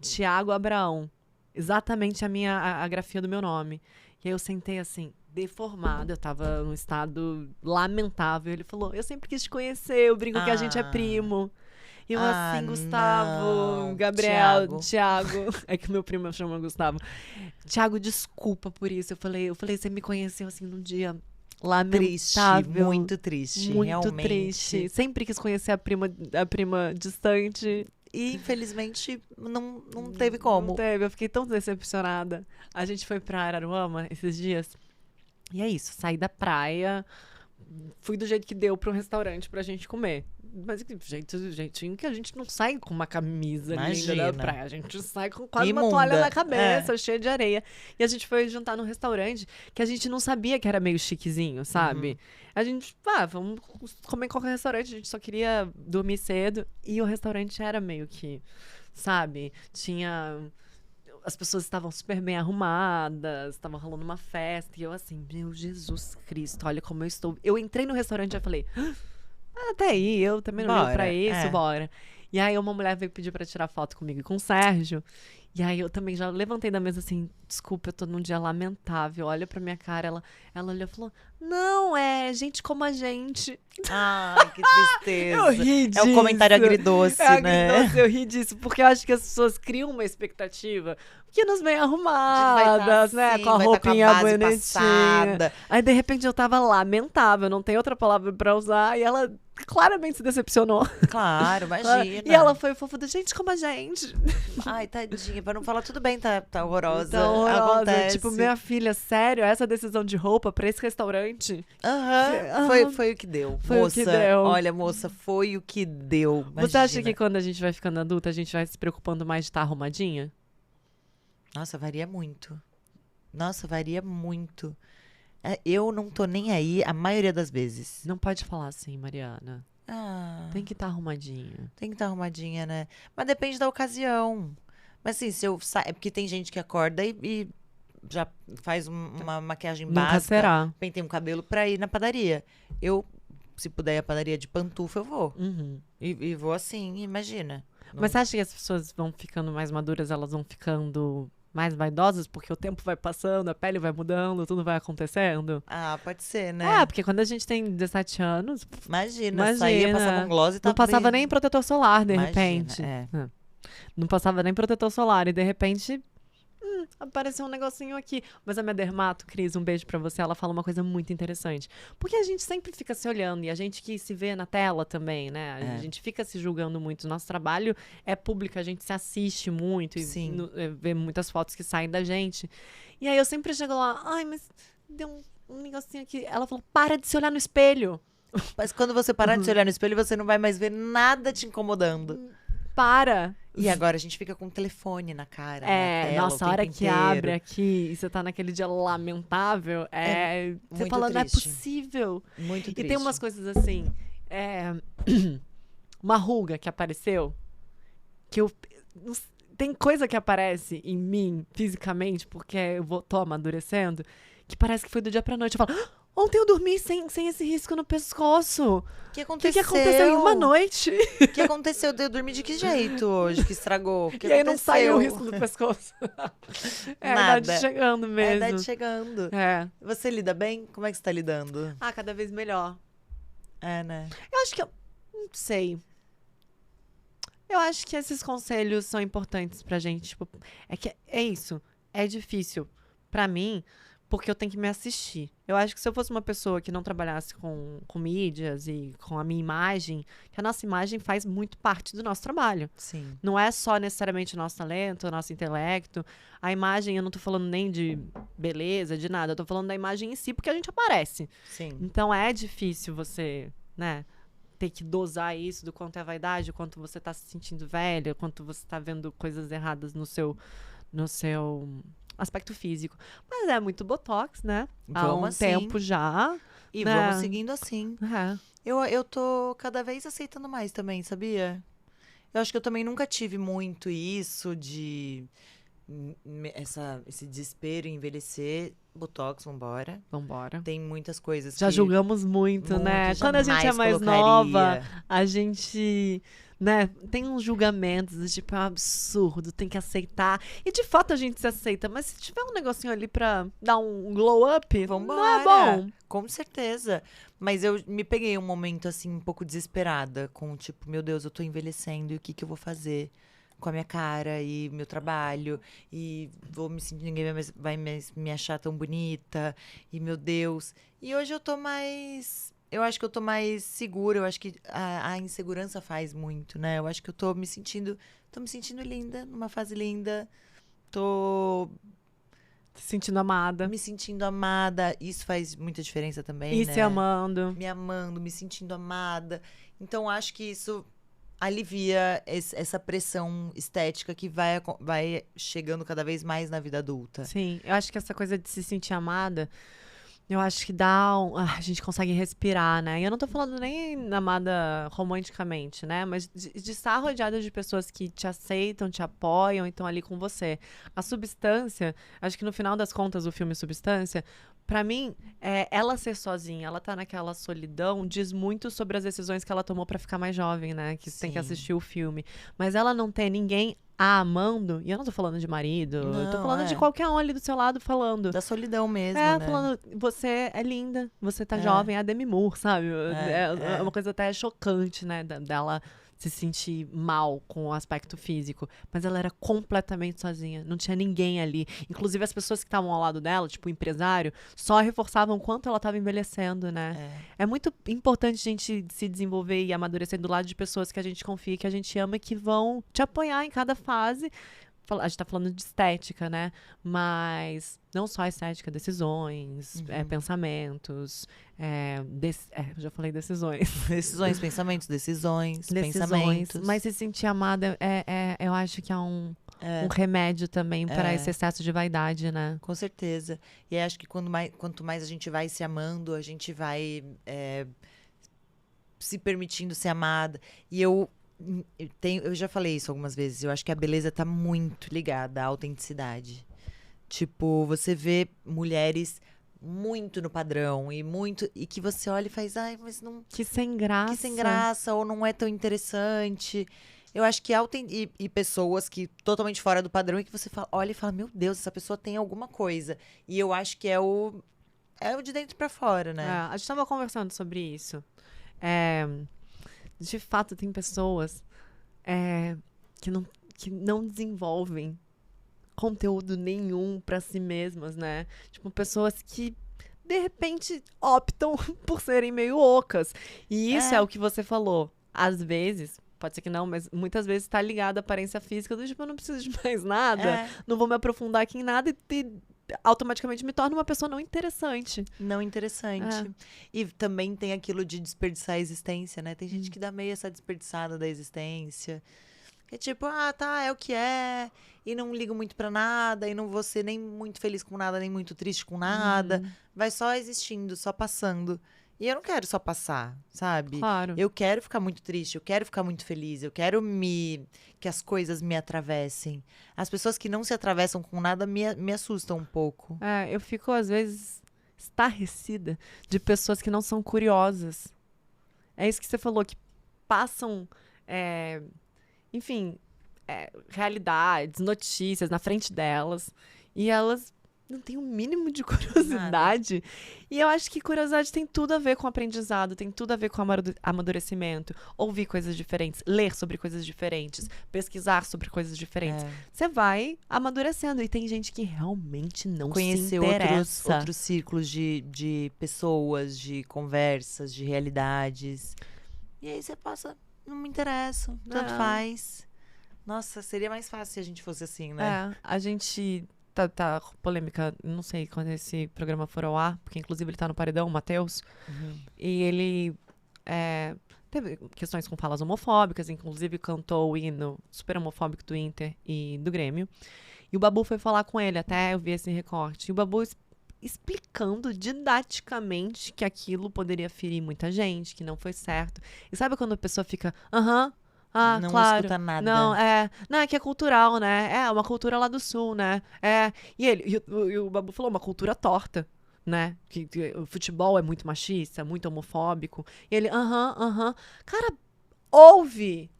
Tiago Abraão. Exatamente a grafia do meu nome. E aí eu sentei, assim, deformada, eu tava num estado lamentável. Ele falou, eu sempre quis te conhecer, eu brinco que a gente é primo. E eu assim, Gustavo, não. Gabriel, Thiago. É que meu primo chama Gustavo. Thiago, desculpa por isso. Eu falei, você me conheceu assim num dia Triste, lamentável. muito triste, Muito realmente. triste. Sempre quis conhecer a prima distante. E infelizmente não teve como. Não teve, eu fiquei tão decepcionada. A gente foi pra Araruama esses dias. E é isso, saí da praia, fui do jeito que deu pra um restaurante pra gente comer. Mas jeitinho que a gente não sai com uma camisa linda Imagina. da praia. A gente sai com quase Imunda. uma toalha na cabeça, cheia de areia. E a gente foi jantar num restaurante que a gente não sabia que era meio chiquezinho, sabe? A gente, vamos comer em qualquer restaurante. A gente só queria dormir cedo. E o restaurante era meio que, sabe? As pessoas estavam super bem arrumadas, estavam rolando uma festa. E eu assim, meu Jesus Cristo, olha como eu estou. Eu entrei no restaurante e já falei... até aí, eu também não ligo pra isso, bora. E aí uma mulher veio pedir pra tirar foto comigo e com o Sérgio. E aí eu também já levantei da mesa assim, desculpa, eu tô num dia lamentável. Olha pra minha cara, ela olhou e falou, não, é gente como a gente. Ai, que tristeza. Eu ri disso. É um comentário agridoce, né? Agridoce, eu ri disso, porque eu acho que as pessoas criam uma expectativa que nos bem arrumadas, né? Assim, Com a vai roupinha tá com a base bonitinha. passada. Aí, de repente, eu tava lamentável, não tem outra palavra pra usar, e ela claramente se decepcionou. Claro, imagina. E ela foi fofa, gente como a gente. Ai, tadinha. pra não falar tudo bem, tá horrorosa. Então, horrorosa. Acontece. Tipo, minha filha, sério, essa decisão de roupa pra esse restaurante? Foi o que deu. Foi moça, o que deu. Olha, moça, foi o que deu. Você acha Imagina. que quando a gente vai ficando adulta, a gente vai se preocupando mais de estar arrumadinha? Nossa, varia muito. Nossa, varia muito. Eu não tô nem aí a maioria das vezes. Não pode falar assim, Mariana. Tem que estar arrumadinha. Tem que estar arrumadinha, né? Mas depende da ocasião. Mas assim, se eu sair. É porque tem gente que acorda e já faz uma maquiagem Nunca básica. será. Pentei um cabelo pra ir na padaria. Eu, se puder ir à padaria de pantufa, eu vou. Uhum. E vou assim, imagina. Mas você acha que as pessoas vão ficando mais maduras, elas vão ficando mais vaidosas porque o tempo vai passando, a pele vai mudando, tudo vai acontecendo? Ah, pode ser, né? Porque quando a gente tem 17 anos, Imagina, saía, passava um gloss e não passava nem protetor solar, de Imagina, repente. Não passava nem protetor solar e de repente apareceu um negocinho aqui. Mas a minha dermato, Cris, um beijo pra você, ela fala uma coisa muito interessante. Porque a gente sempre fica se olhando e a gente que se vê na tela também, né? A gente fica se julgando muito. Nosso trabalho é público, a gente se assiste muito e vê muitas fotos que saem da gente. E aí eu sempre chego lá, ai, mas deu um negocinho aqui. Ela falou, para de se olhar no espelho. Mas quando você parar de se olhar no espelho, você não vai mais ver nada te incomodando. Para. E agora a gente fica com o telefone na cara, na tela, nossa, o a hora tempo que inteiro. abre aqui e você tá naquele dia lamentável, você muito fala, não é triste. possível. Muito E triste. tem umas coisas assim, uma ruga que apareceu, que tem coisa que aparece em mim, fisicamente, porque tô amadurecendo, que parece que foi do dia pra noite. Eu falo, ontem eu dormi sem esse risco no pescoço. O que O aconteceu? que aconteceu em uma noite? O que aconteceu? Eu dormi de que jeito hoje que estragou? O que E aí não aconteceu? saiu o risco do pescoço. A Nada. idade chegando É a mesmo. idade chegando. Você lida bem? Como é que você tá lidando? Cada vez melhor. Né? Eu acho que não sei. Eu acho que esses conselhos são importantes pra gente. Tipo, é isso. É difícil pra mim, porque eu tenho que me assistir. Eu acho que se eu fosse uma pessoa que não trabalhasse com mídias e com a minha imagem, que a nossa imagem faz muito parte do nosso trabalho. Sim. Não é só necessariamente o nosso talento, o nosso intelecto. A imagem, eu não tô falando nem de beleza, de nada. Eu tô falando da imagem em si, porque a gente aparece. Sim. Então é difícil você, né, ter que dosar isso do quanto é vaidade, o quanto você tá se sentindo velha, o quanto você tá vendo coisas erradas no seu aspecto físico. Mas é muito botox, né? Há um tempo já. E né? vamos seguindo assim. É. Eu tô cada vez aceitando mais também, sabia? Eu acho que eu também nunca tive muito isso de esse desespero em envelhecer. Botox, vambora. Tem muitas coisas Já que... julgamos muito, né? Quando a gente é mais colocaria. nova, a gente, né, tem uns julgamentos, tipo, é um absurdo, tem que aceitar. E de fato a gente se aceita, mas se tiver um negocinho ali pra dar um glow up, Vambora. não é bom. Com certeza. Mas eu me peguei um momento, assim, um pouco desesperada. Com, tipo, meu Deus, eu tô envelhecendo. E o que eu vou fazer com a minha cara e meu trabalho? E vou me sentir... Ninguém vai me achar tão bonita. E, meu Deus... E hoje eu tô mais... Eu acho que eu tô mais segura. Eu acho que a insegurança faz muito, né? Eu acho que eu tô me sentindo linda. Numa fase linda. Tô... Se sentindo amada. Me sentindo amada, isso faz muita diferença também, E né? se amando. Me amando, me sentindo amada. Então, acho que isso alivia essa pressão estética que vai chegando cada vez mais na vida adulta. Sim, eu acho que essa coisa de se sentir amada, eu acho que dá a gente consegue respirar, né? E eu não tô falando nem amada romanticamente, né? Mas de estar rodeada de pessoas que te aceitam, te apoiam e estão ali com você. A Substância, acho que no final das contas, o filme Substância, pra mim, ela ser sozinha, ela tá naquela solidão, diz muito sobre as decisões que ela tomou pra ficar mais jovem, né? Que tem que assistir o filme. Mas ela não ter ninguém a amando, e eu não tô falando de marido, Não, eu tô falando de qualquer um ali do seu lado falando. Da solidão mesmo, né? Falando, você é linda, você tá jovem, é a Demi Moore, sabe? É uma coisa até chocante, né? Dela se sentir mal com o aspecto físico. Mas ela era completamente sozinha, não tinha ninguém ali. Inclusive, as pessoas que estavam ao lado dela, tipo o empresário, só reforçavam o quanto ela estava envelhecendo, né? É muito importante a gente se desenvolver e amadurecer do lado de pessoas que a gente confia, que a gente ama e que vão te apoiar em cada fase. a gente tá falando de estética, né? Mas não só estética, decisões, pensamentos, já falei decisões. Decisões, pensamentos, Decisões, pensamentos. mas se sentir amada, eu acho que é um remédio também para esse excesso de vaidade, né? Com certeza. E acho que quanto mais a gente vai se amando, a gente vai se permitindo ser amada. E eu já falei isso algumas vezes, eu acho que a beleza tá muito ligada à autenticidade. Tipo, você vê mulheres muito no padrão e que você olha e faz, ai, mas não... Que sem graça. Que sem graça, ou não é tão interessante. Eu acho que e pessoas que totalmente fora do padrão e que você olha e fala, meu Deus, essa pessoa tem alguma coisa. E eu acho que é o de dentro pra fora, né? A gente tava conversando sobre isso. De fato, tem pessoas que não desenvolvem conteúdo nenhum pra si mesmas, né? Tipo, pessoas que, de repente, optam por serem meio ocas. E isso é o que você falou. Às vezes, pode ser que não, mas muitas vezes tá ligado à aparência física do tipo, eu não preciso de mais nada, não vou me aprofundar aqui em nada e automaticamente me torna uma pessoa não interessante. Não interessante. E também tem aquilo de desperdiçar a existência, né? Tem gente que dá meio essa desperdiçada da existência. Que é tipo, tá, é o que é. E não ligo muito pra nada. E não vou ser nem muito feliz com nada, nem muito triste com nada. Vai só existindo, só passando. E eu não quero só passar, sabe? Claro. Eu quero ficar muito triste, eu quero ficar muito feliz, eu quero que as coisas me atravessem. As pessoas que não se atravessam com nada me assustam um pouco. Eu fico, às vezes, estarrecida de pessoas que não são curiosas. É isso que você falou, que passam, enfim, realidades, notícias na frente delas. E elas não têm o mínimo de curiosidade. Nada. E eu acho que curiosidade tem tudo a ver com aprendizado, tem tudo a ver com amadurecimento. Ouvir coisas diferentes, ler sobre coisas diferentes, pesquisar sobre coisas diferentes. Você vai amadurecendo. E tem gente que realmente não se interessa. Outros círculos de pessoas, de conversas, de realidades. E aí você passa, não me interessa, tanto faz. Nossa, seria mais fácil se a gente fosse assim, né? A gente... Tá polêmica, não sei quando esse programa for ao ar, porque inclusive ele tá no paredão, o Matheus, e ele teve questões com falas homofóbicas, inclusive cantou o hino super homofóbico do Inter e do Grêmio, e o Babu foi falar com ele, até eu vi esse recorte, e o Babu explicando didaticamente que aquilo poderia ferir muita gente, que não foi certo. E sabe quando a pessoa fica, não claro. escuta nada. Não, é que é cultural, né? É uma cultura lá do sul, né? E o Babu falou, uma cultura torta, né? Que o futebol é muito machista, muito homofóbico. E ele, Cara, ouve,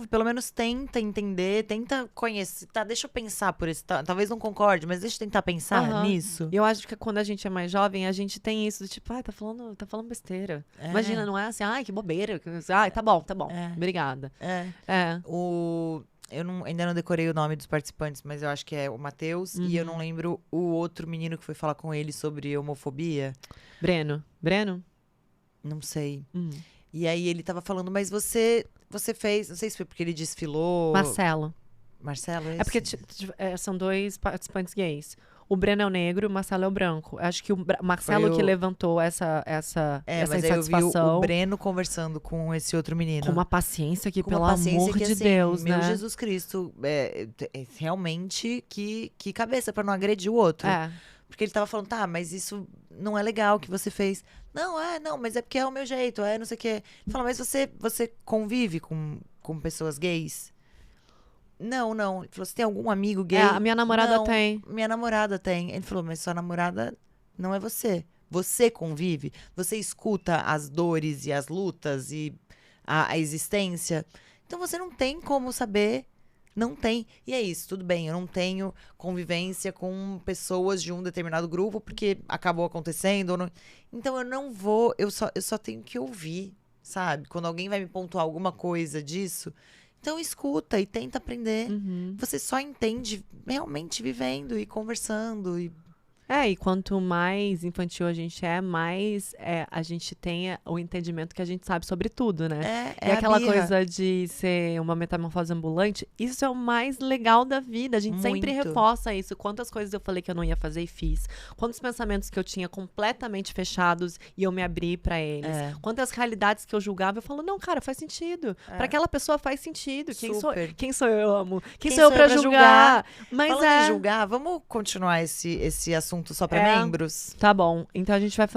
pelo menos tenta entender, tenta conhecer. Tá, deixa eu pensar por esse. Talvez não concorde, mas deixa eu tentar pensar nisso. E eu acho que quando a gente é mais jovem, a gente tem isso do tipo, tá falando besteira. Imagina, não é assim, que bobeira. Tá bom. Obrigada. Eu ainda não decorei o nome dos participantes, mas eu acho que é o Matheus. E eu não lembro o outro menino que foi falar com ele sobre homofobia. Breno? Não sei. E aí ele tava falando, mas você fez... Não sei se foi porque ele desfilou... Marcelo, esse? É porque são dois participantes gays. O Breno é o negro, o Marcelo é o branco. Acho que o Marcelo que levantou essa mas insatisfação. Aí eu vi o Breno conversando com esse outro menino. Com uma paciência que, pelo amor de Deus, meu né? Jesus Cristo, realmente, que cabeça pra não agredir o outro. Porque ele tava falando, mas isso não é legal que você fez. Não, mas é porque é o meu jeito, não sei o quê. Ele fala, mas você convive com pessoas gays? Não. Ele falou, você tem algum amigo gay? A minha namorada não, tem. Minha namorada tem. Ele falou, mas sua namorada não é você. Você convive, você escuta as dores e as lutas e a existência. Então você não tem como saber. Não tem. E é isso, tudo bem. Eu não tenho convivência com pessoas de um determinado grupo porque acabou acontecendo. Então eu não vou, eu só tenho que ouvir, sabe? Quando alguém vai me pontuar alguma coisa disso, então escuta e tenta aprender. Você só entende realmente vivendo e conversando. E quanto mais infantil a gente mais a gente tem o entendimento que a gente sabe sobre tudo, né? É E aquela a birra. coisa de ser uma metamorfose ambulante, isso é o mais legal da vida. A gente sempre Muito. reforça isso. Quantas coisas eu falei que eu não ia fazer e fiz. Quantos pensamentos que eu tinha completamente fechados e eu me abri pra eles. Quantas realidades que eu julgava, eu falo, não, cara, faz sentido. Pra aquela pessoa faz sentido. Super. Quem sou eu, amo? Quem Quem sou eu sou eu pra pra julgar? Mas Falando em julgar, vamos continuar esse assunto só pra membros? Tá bom. Então a gente vai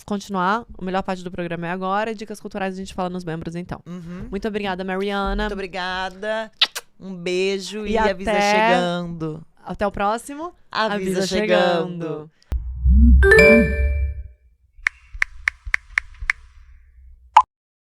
continuar. A melhor parte do programa é agora. Dicas culturais a gente fala nos membros, então. Muito obrigada, Mariana. Muito obrigada. Um beijo e até... avisa chegando. Até o próximo. Avisa chegando.